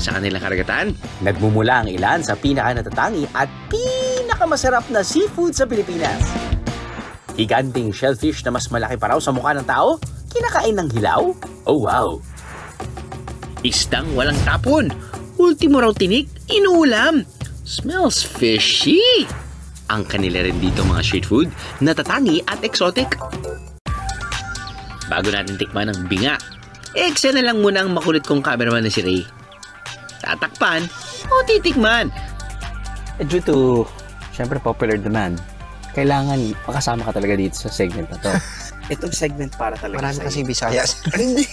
sa kanilang karagatan. Nagmumula ang ilan sa pinaka-natatangi at pinakamasarap na seafood sa Pilipinas. Higanting shellfish na mas malaki pa raw sa mukha ng tao, kinakain ng hilaw? Oh wow! Isdang walang tapon. Ultimo raw tinik, inuulam. Smells fishy. Ang kanila rin dito mga street food, natatangi at exotic. Bago natin tikman ang binga, eksena na lang muna ang makulit kong cameraman na si Ray. Tatakpan o titikman. Due to, syempre, popular demand, kailangan makasama ka talaga dito sa segment na to. Itong segment para talaga Marami sa'yo. kasing Visayas. Hindi.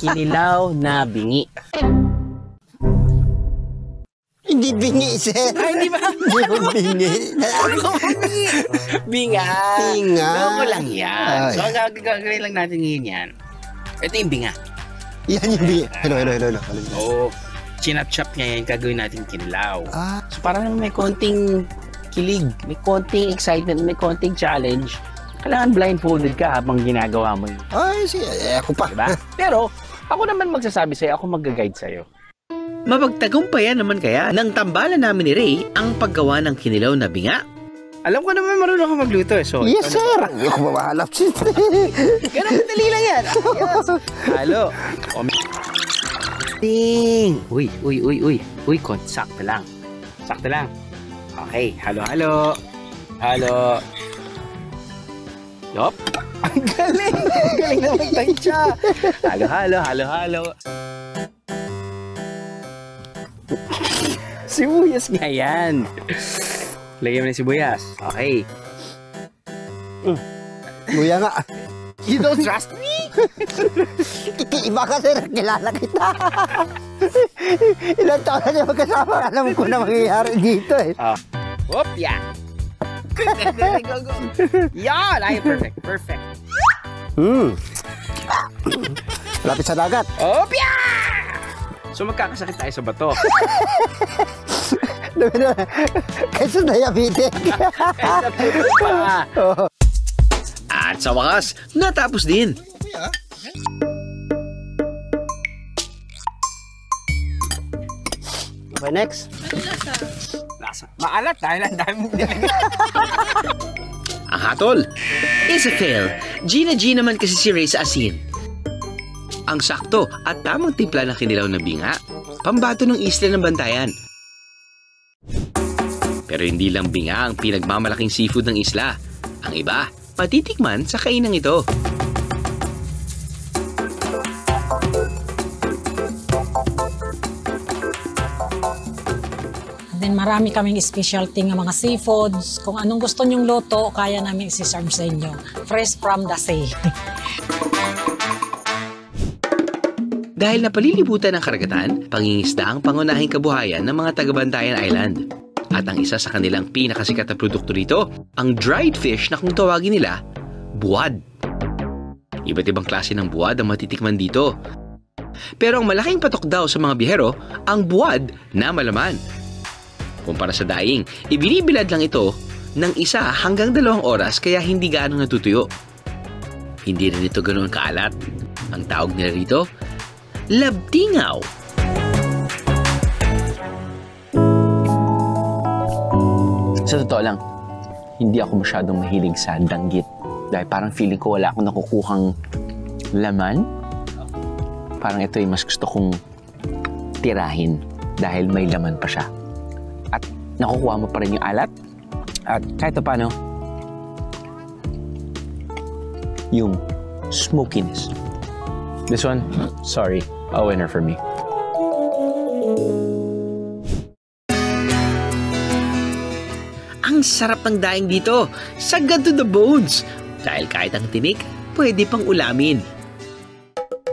Kinilaw na bingi. Hindi bingi, sir. Ay, hindi ba? Hindi bingi. Binga. Binga. Loko lang yan. Ay. So, ang gagawin lang natin ngayon yan. Ito yung binga. Yan yung bingi. Hello. Oo. Chinap-chop niya yan, gagawin natin kinilaw. Ah, So, parang may konting kilig, may konting excitement, may konting challenge. Kailangan blindfolded ka habang ginagawa mo yun. ay, sige. Ako pa. Diba? Pero, ako naman magsasabi sa'yo, ako mag-guide sa'yo. Mapagtagumpayan naman kaya ng tambalan namin ni Ray ang paggawa ng kinilaw na binga. Alam ko naman marunong ka magluto eh. So, Yes, sir. Hindi ako mawahalap, sir. ganun madali lang yan. Yes. Halo. Ding! Uy. Uy, sakto lang. Sakto lang. Okay, halo. Yup. Ang galing! Ang galing na magtansya. Halo. Sibuyas nga yan. Lagyan mo na sibuyas. Okay. Luya nga. You don't trust me? Iba ka, sir. Kilala kita. Ilang taon na niya magkasama. Alam ko na mangyayari dito eh. Whoop, yeah. Go. Yan! Ay, perfect. Lapit sa dagat. Whoop, yeah! So, magkakasakit tayo sa bato. Kaysa diabetic. At sa wakas, natapos din. Okay, next. Lasa. Maalat dahil ang dami mong nilagay. Ang hatol is a fail. G naman kasi si Ray sa asin. Ang sakto at tamang timpla ng kinilaw na binga, pambato ng isla ng Bantayan. Pero hindi lang binga ang pinagmamalaking seafood ng isla. Ang iba, patitikman sa kainang ito. Then marami kaming specialty ng mga seafoods. Kung anong gusto nyong luto, kaya namin isi-serve sa inyo. Fresh from the sea. Dahil napalilibutan ng karagatan, pangingisda ang pangunahing kabuhayan ng mga taga-Bantayan Island. At ang isa sa kanilang pinakasikat na produkto rito, ang dried fish na kung tawagin nila, buwad. Iba't ibang klase ng buwad ang matitikman dito. Pero ang malaking patok daw sa mga bihero, ang buwad na malaman. Kumpara sa daing, ibinibilad lang ito ng 1 hanggang 2 oras kaya hindi gaano natutuyo. Hindi rin ito ganoon kaalat. Ang tawag nila rito, labtingaw. Sa totoo lang, hindi ako masyadong mahilig sa danggit. Dahil parang feeling ko wala akong nakukuhang laman. Parang ito yung mas gusto kong tirahin dahil may laman pa siya. At nakukuha mo pa rin yung alat. At kahit paano, yung smokiness. This one, sorry, a winner for me. Ang sarap ng daing dito, sagad to the bones. Dahil kahit ang tinik, pwede pang ulamin.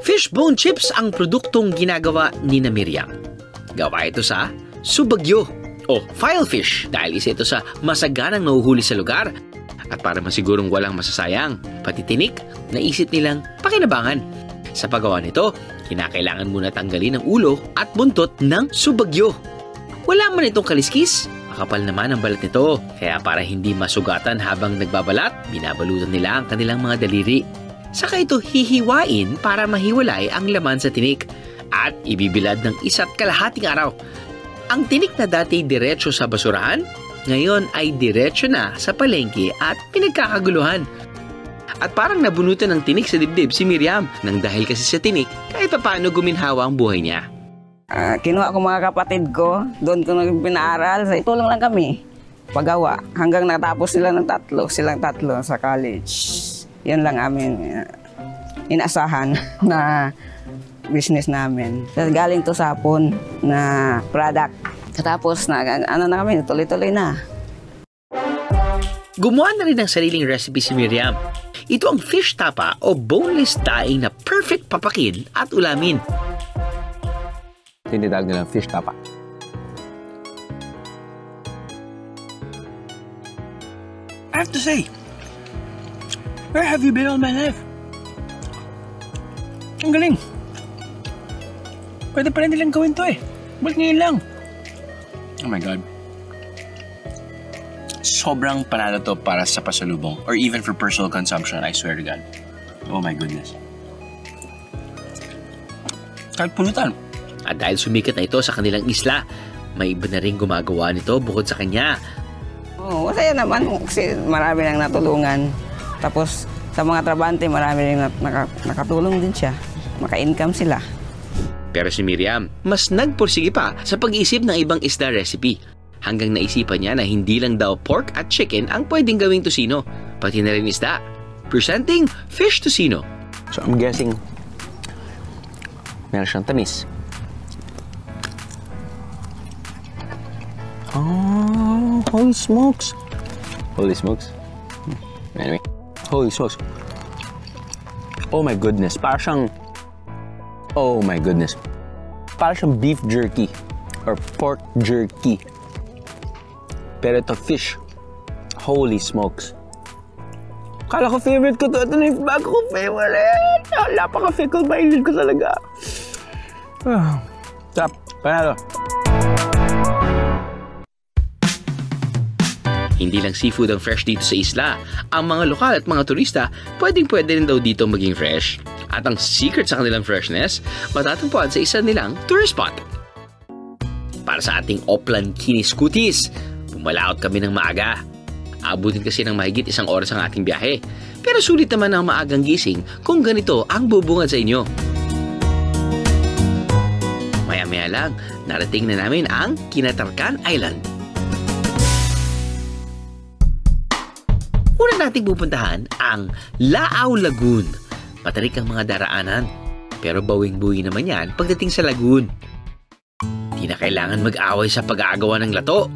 Fishbone chips ang produktong ginagawa ni na Miriam. Gawa ito sa subagyo o filefish dahil isa ito sa masaganang nahuhuli sa lugar. At para masigurong walang masasayang, pati tinik, naisip nilang pakinabangan. Sa paggawa nito, kinakailangan muna tanggalin ang ulo at buntot ng subagyo. Wala man itong kaliskis, makapal naman ang balat nito. Kaya para hindi masugatan habang nagbabalat, binabalutan nila ang kanilang mga daliri. Saka ito hihiwain para mahiwalay ang laman sa tinik. at ibibilad ng 1.5 araw. Ang tinik na dati diretso sa basurahan, ngayon ay diretso na sa palengke at pinagkakaguluhan. At parang nabunutan ng tinik sa dibdib si Miriam nang dahil kasi sa tinik kahit paano guminhawa ang buhay niya. Kinuha ko mga kapatid ko, doon ko pinaaral. Tulong lang kami, paggawa. Hanggang natapos silang tatlo sa college. Yan lang amin inasahan na business namin. Galing to sapon na product. Tapos na kami, tuloy-tuloy na. Gumawa na rin ng sariling recipe si Miriam. Ito ang fish tapa o boneless daing na perfect papakin at ulamin. Tinitawag nilang fish tapa. I have to say, where have you been all my life? Ang galing. Pwede pa rin nilang gawin to eh. Ba't ngayon lang? Oh my God. Sobrang panalo to para sa pasalubong or even for personal consumption, I swear to God. Oh my goodness. Kahit pulutan. At dahil sumikat na ito sa kanilang isla, may iba na rin gumagawa nito bukod sa kanya. Oo, masaya naman kasi marami nang natulungan. Tapos sa mga trabante, marami rin nakatulong din siya. Maka-income sila. Pero si Miriam, mas nagpursige pa sa pag-iisip ng ibang isda recipe. Hanggang naisipan niya na hindi lang daw pork at chicken ang pwedeng gawing tocino, pati na rin isda. Presenting fish tocino. So I'm guessing meron siyang tamis. Oh, holy smokes. Holy smokes? Anyway, holy smokes. Oh my goodness, parang siyang... Oh my goodness. Parang siyang beef jerky or pork jerky. Pero ito fish. Holy smokes. Kala ko favorite ko to. Ito na yung bago kong favorite. Napaka-fickle-minded ko talaga. Stop. Panalo. Hindi lang seafood ang fresh dito sa isla. Ang mga lokal at mga turista, pwedeng-pwede rin daw dito maging fresh. At ang secret sa kanilang freshness, matatagpuan sa isa nilang tourist spot. Para sa ating Oplan Kinis Kutis, pumalaot kami ng maaga. Abutin kasi ng mahigit 1 oras ang ating biyahe. Pero sulit naman ang maagang gising kung ganito ang bubungad sa inyo. Maya-maya lang, narating na namin ang Kinatarkan Island. Una nating pupuntahan ang Laaw Lagoon. Matarik ang mga daraanan, pero bawing-buwi naman yan pagdating sa lagoon. Di na kailangan mag-away sa pag-aagawa ng lato.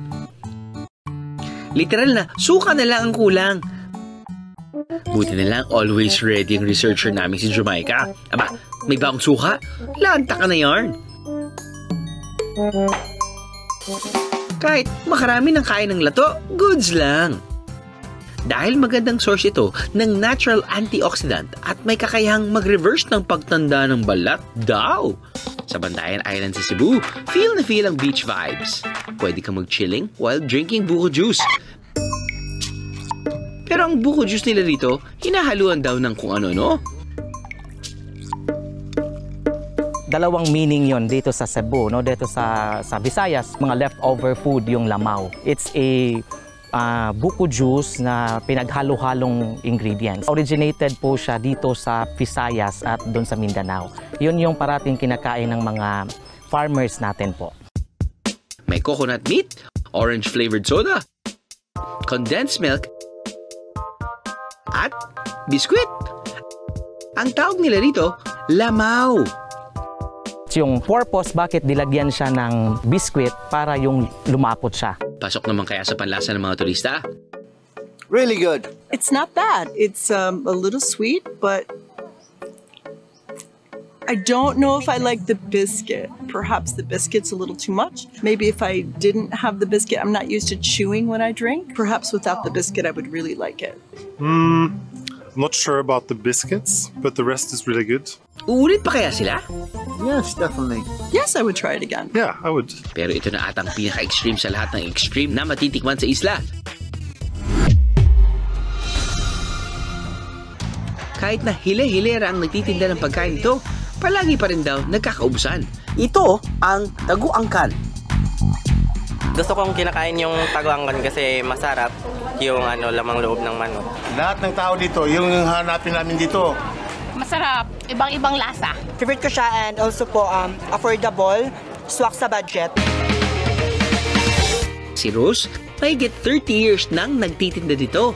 Literal na, suka na lang ang kulang. Buti na lang always ready ang researcher namin si Jamaica. Aba, may bagong suka? Lanta ka na yarn. Kahit makarami ng kain ng lato, goods lang. Dahil magandang source ito ng natural antioxidant at may kakayahang mag-reverse ng pagtanda ng balat daw. Sa Bantayan Island sa Cebu, feel na feel ang beach vibes. Pwede kang mag-chilling while drinking buko juice. Pero ang buko juice nila dito, hinahaluan daw ng kung ano-ano. Dalawang meaning yon dito sa Cebu, no? Dito sa Visayas, mga leftover food yung lamaw. It's a buko juice na pinaghalo-halong ingredients. Originated po siya dito sa Visayas at doon sa Mindanao. Yun yung parating kinakain ng mga farmers natin po. May coconut meat, orange-flavored soda, condensed milk, at biskwit. Ang tawag nila rito, lamaw. Yung purpose bakit nilagyan siya ng biskwit para yung lumapot siya. Pasok naman kaya sa panlasa ng mga turista? Really good. It's not bad. It's a little sweet, but I don't know if I like the biscuit. Perhaps the biscuit's a little too much. Maybe if I didn't have the biscuit, I'm not used to chewing when I drink. Perhaps without the biscuit, I would really like it. I'm not sure about the biscuits, but the rest is really good. Uulit pa kaya sila? Yes, definitely. Yes, I would try it again. Yeah, I would. Pero ito na atang pinaka-extreme sa lahat ng extreme na matitikman sa isla. Kahit na hile-hilera ang nagtitinda ng pagkain ito, palagi pa rin daw nagkakaubusan. Ito ang taguangkan. Gusto kong kinakain yung taguangkan kasi masarap yung lamang loob ng manok. Lahat ng tao dito, yung hanapin namin dito. Masarap, ibang-ibang lasa. Favorite ko siya and also po affordable, swak sa budget. Si Rose, mahigit 30 years nang nagtitinda dito.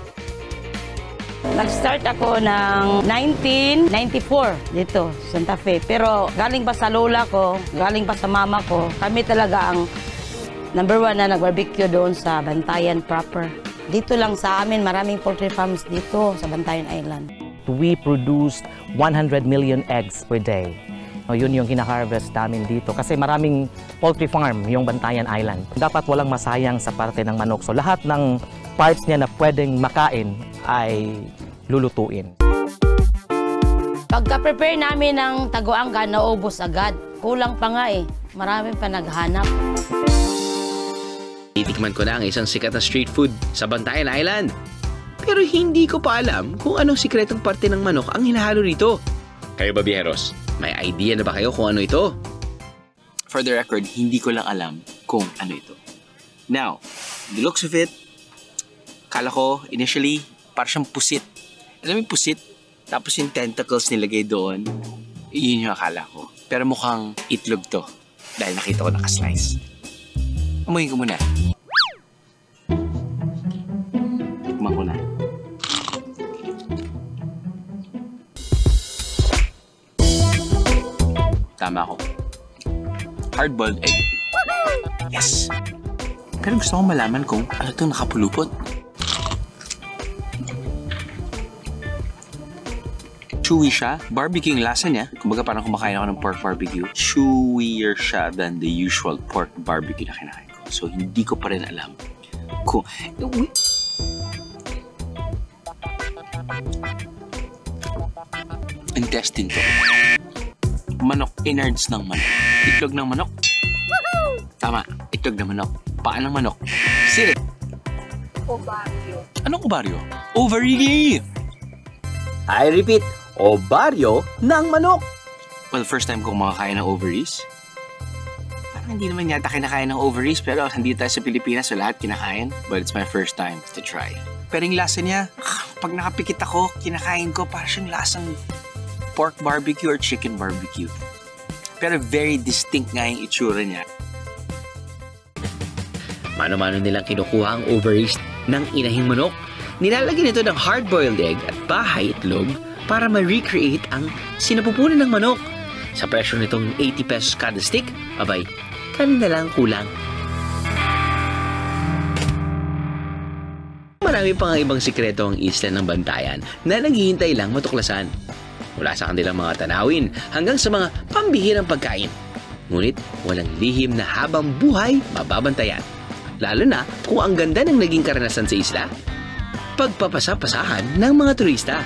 Nag-start ako ng 1994 dito, Santa Fe. Pero galing pa sa lola ko, galing pa sa mama ko, kami talaga ang #1 na nag-barbecue doon sa Bantayan proper. Dito lang sa amin, maraming poultry farms dito sa Bantayan Island. We produced 100 million eggs per day. Yun yung kina-harvest namin dito kasi maraming poultry farm yung Bantayan Island. Dapat walang masayang sa parte ng manok. So lahat ng parts niya na pwedeng makain ay lulutuin. Pagka-prepare namin ng taguangkan, naubos agad. Kulang pa nga eh. Marami pa naghanap. Titikman ko na ang isang sikat na street food sa Bantayan Island. Pero hindi ko pa alam kung anong sikretong parte ng manok ang hinahalo rito. Kayo ba, biyeros? May idea na ba kayo kung ano ito? For the record, hindi ko lang alam kung ano ito. Now, the looks of it, kala ko initially parang siyang pusit. Alam mo yung pusit? Tapos yung tentacles nilagay doon. Yun yung akala ko. Pero mukhang itlog to. Dahil nakita ko naka-slice. Amuyin ko muna. Tikman ko na. Tama ako. Hard-boiled egg. Yes! Pero gusto kong malaman kung ano itong nakapulupot. Chewy siya. Barbecue yung lasa niya. Kumbaga parang kumakain ako ng pork barbecue. Chewier siya than the usual pork barbecue na kinakain ko. So, hindi ko pa rin alam kung... Intestine to. Manok. Innards ng manok. Itlog ng manok. Tama. Itlog ng manok. Paa ng manok. Sirit. Ovaryo. Anong ovaryo? Ovary! I repeat, ovaryo ng manok. Well, first time ko makakain ng ovaries. Parang hindi naman yata kinakain ng ovaries, pero hindi tayo sa Pilipinas, so lahat kinakain. But it's my first time to try. Pero yung lasa niya, pag nakapikit ako, kinakain ko, parang siyang lasang pork barbecue or chicken barbecue. Pero very distinct nga yung itsura niya. Mano-mano nilang kinukuha ang ovaries ng inahing manok. Nilalagyan ito ng hard-boiled egg at bahay itlog para ma-recreate ang sinapupunan ng manok. Sa presyo nitong 80 pesos kada stick, abay, kanina lang kulang. Marami pa nga ibang sikreto ang isla ng Bantayan na naghihintay lang matuklasan. Mula sa kanilang mga tanawin hanggang sa mga pambihirang pagkain. Ngunit walang lihim na habang buhay mababantayan. Lalo na kung ang ganda ng naging karanasan sa isla. Pagpapasapasahan ng mga turista.